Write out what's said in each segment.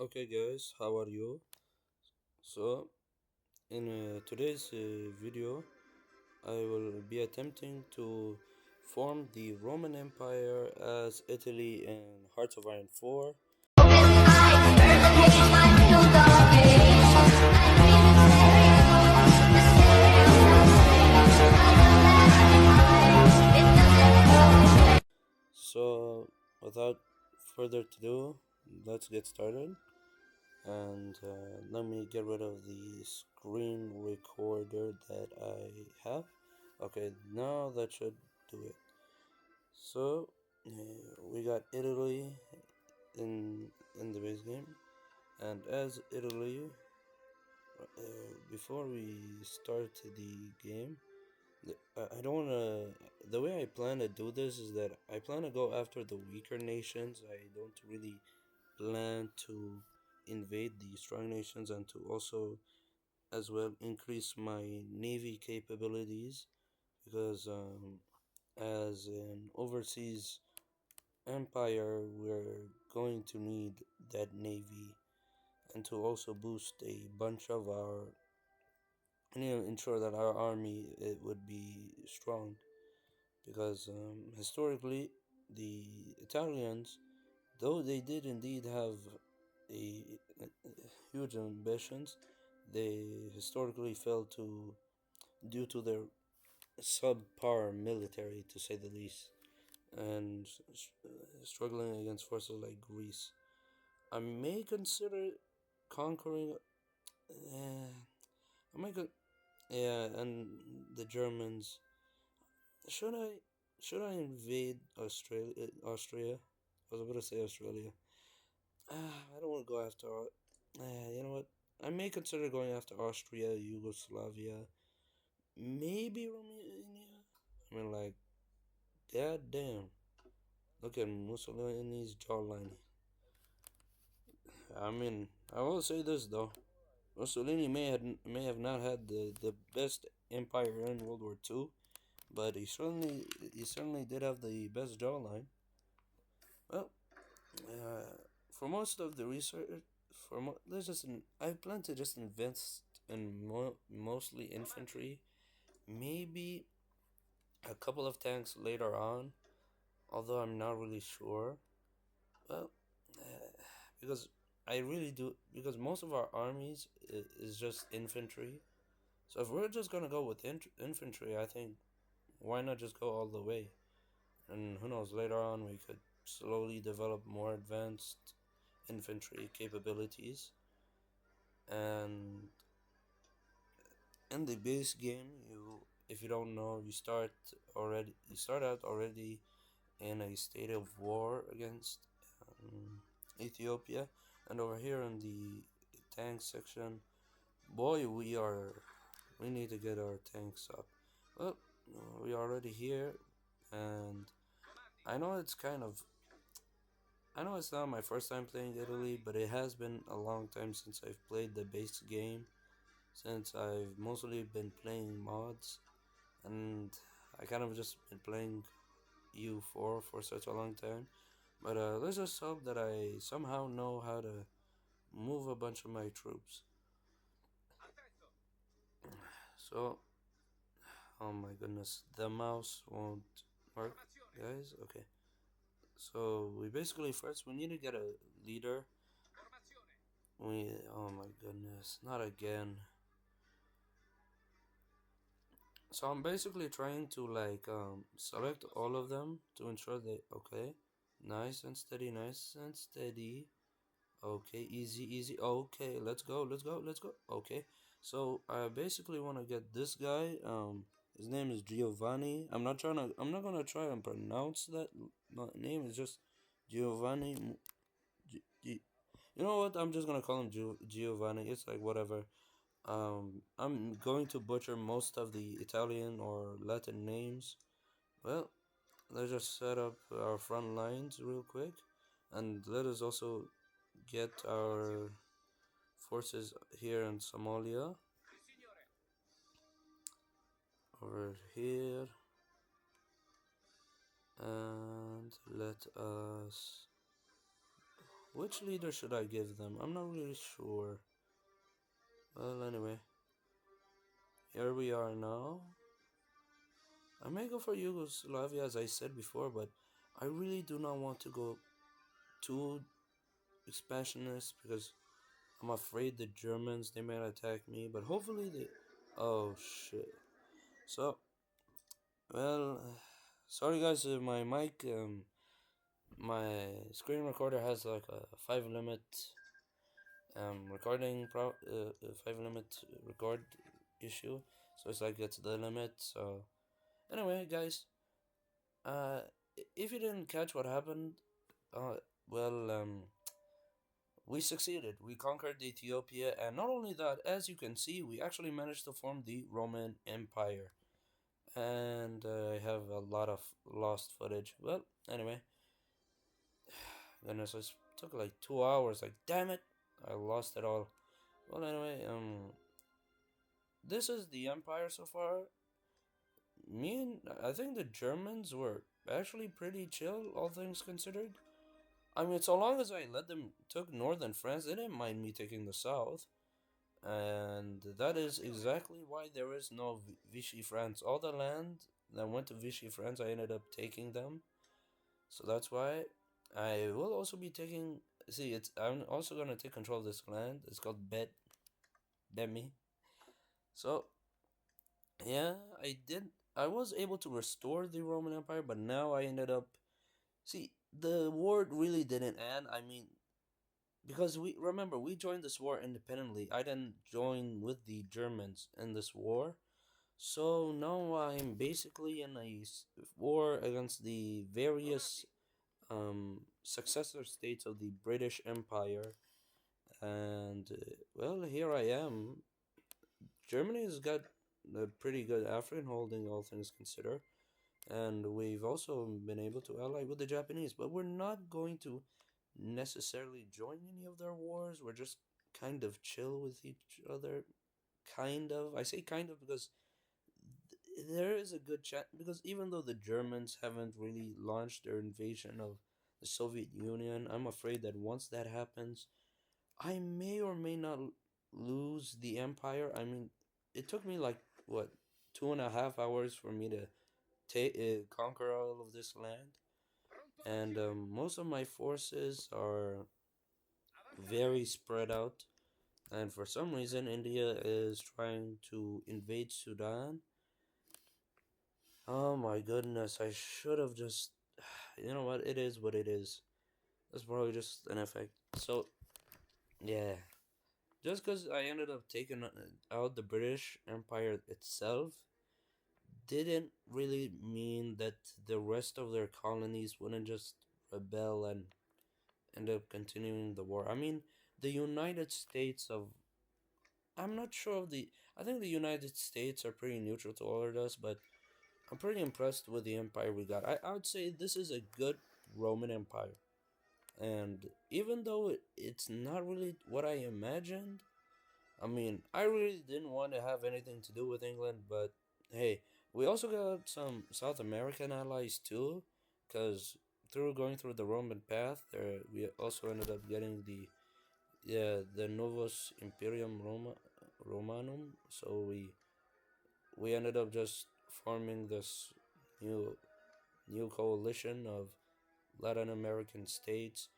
Okay, guys, how are you? So, in today's video, I will be attempting to form the Roman Empire as Italy in Hearts of Iron 4. So, without further ado, let's get started. And let me get rid of the screen recorder that I have. Okay, now that should do it. So we got Italy in in the base game, and as Italy, before we start the game, I don't wanna. The way I plan to do this is that I plan to go after the weaker nations. I don't really plan to invade the strong nations and to also as well increase my navy capabilities because as an overseas empire we're going to need that navy and to also boost a bunch of our ensure that our army it would be strong because historically the Italians, though they did indeed have a huge ambitions, they historically failed to due to their subpar military, to say the least, and struggling against forces like Greece. I may consider conquering. Uh, I might go. Yeah, and the Germans. Should I? Should I invade Australia? Austria. I was about to say Australia. I don't want to go after. You know what? I may consider going after Austria, Yugoslavia, maybe Romania. I mean, like, god damn. Look at Mussolini's jawline. I mean, I will say this though. Mussolini may have not had the best empire in World War II, but he certainly did have the best jawline. Well, for most of the research, there's just I plan to just invest in mostly infantry, maybe a couple of tanks later on, although I'm not really sure. Well, because I really do because most of our armies is just infantry. So if we're just gonna go with infantry, I think why not just go all the way? And who knows, later on we could slowly develop more advanced infantry capabilities. And in the base game, if you don't know, you start out already in a state of war against Ethiopia, and over here in the tank section, boy, we need to get our tanks up. Well, we are already here, and I know it's kind of I know it's not my first time playing Italy, but it has been a long time since I've played the base game, since I've mostly been playing mods, and I kind of just been playing U4 for such a long time. But let's just hope that I somehow know how to move a bunch of my troops. So, oh my goodness, the mouse won't work, guys. Okay, so we basically first we need to get a leader. Oh my goodness, not again. So I'm basically trying to like select all of them to ensure that okay, nice and steady. Okay, easy, easy. Okay, let's go, let's go, let's go. Okay, so I basically want to get this guy. His name is Giovanni. I'm not gonna try and pronounce that name. It's just Giovanni. You know what? I'm just gonna call him Giovanni. It's like whatever. I'm going to butcher most of the Italian or Latin names. Well, let's just set up our front lines real quick, and let us also get our forces here in Somalia over here, and let us Which leader should I give them? I'm not really sure. Well, anyway, here we are now. I may go for Yugoslavia as I said before, but I really do not want to go too expansionist because I'm afraid the Germans they might attack me. But hopefully they. Oh shit. So well, sorry guys, my screen recorder has like a five limit recording 5 limit record issue, so it's like it's the limit. So anyway, guys, uh, if you didn't catch what happened, uh, well, we succeeded. We conquered Ethiopia, and not only that, as you can see, we actually managed to form the Roman Empire. And I have a lot of lost footage. Well, anyway, goodness, it took like 2 hours. Like, damn it, I lost it all. Well, anyway, this is the empire so far. Me and I think the Germans were actually pretty chill, all things considered. I mean, so long as I let them took northern France, they didn't mind me taking the south, and that is exactly why there is no Vichy France. All the land that went to Vichy France, I ended up taking them. So that's why I will also be taking. See, it's I'm also gonna take control of this land. It's called Bemi. So yeah, I did. I was able to restore the Roman Empire, but now I ended up. See, the war really didn't end. I mean, because we remember we joined this war independently. I didn't join with the Germans in this war. So now I'm basically in a war against the various successor states of the British Empire, and well, here I am. Germany has got a pretty good African holding, all things considered, and we've also been able to ally with the Japanese, but we're not going to necessarily join any of their wars. We're just kind of chill with each other. Kind of. I say kind of because there is a good chance, because even though the Germans haven't really launched their invasion of the Soviet Union, I'm afraid that once that happens, I may or may not lose the empire. I mean, it took me like what 2.5 hours for me to take conquer all of this land, and most of my forces are very spread out. And for some reason, India is trying to invade Sudan. Oh my goodness, I should have just. You know what? It is what it is. That's probably just an effect. So, yeah. Just because I ended up taking out the British Empire itself didn't really mean that the rest of their colonies wouldn't just rebel and end up continuing the war. I mean, the United States of. I'm not sure of the. I think the United States are pretty neutral toward us, but I'm pretty impressed with the empire we got. I would say this is a good Roman Empire. And even though it's not really what I imagined, I mean, I really didn't want to have anything to do with England, but hey, we also got some South American allies too, because through going through the Roman path, there we also ended up getting the Novus Imperium Romanum. So we ended up just forming this new new coalition of Latin American states.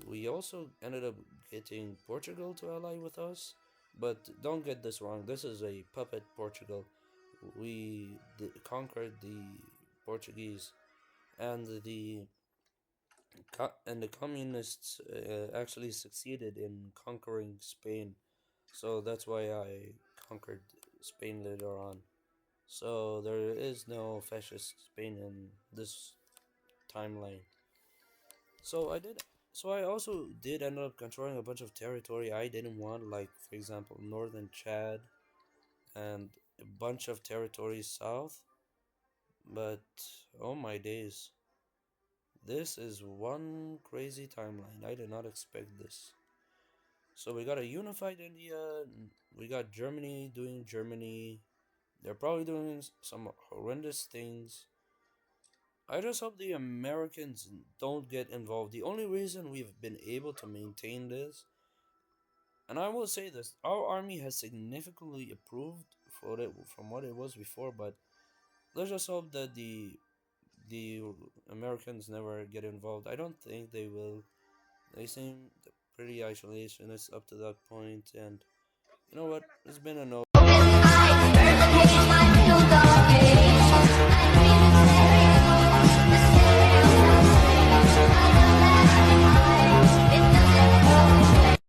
We also ended up getting Portugal to ally with us, but don't get this wrong. This is a puppet Portugal. We conquered the Portuguese, and the communists actually succeeded in conquering Spain. So that's why I conquered Spain later on. So there is no fascist Spain in this timeline. So I did. So I also did end up controlling a bunch of territory I didn't want, like for example, northern Chad and a bunch of territories south. But oh my days, this is one crazy timeline. I did not expect this. So we got a unified India. We got Germany doing Germany. They're probably doing some horrendous things. I just hope the Americans don't get involved. The only reason we've been able to maintain this, and I will say this, our army has significantly improved for it from what it was before. But let's just hope that the Americans never get involved. I don't think they will. They seem pretty isolationist up to that point, and you know what? It's been an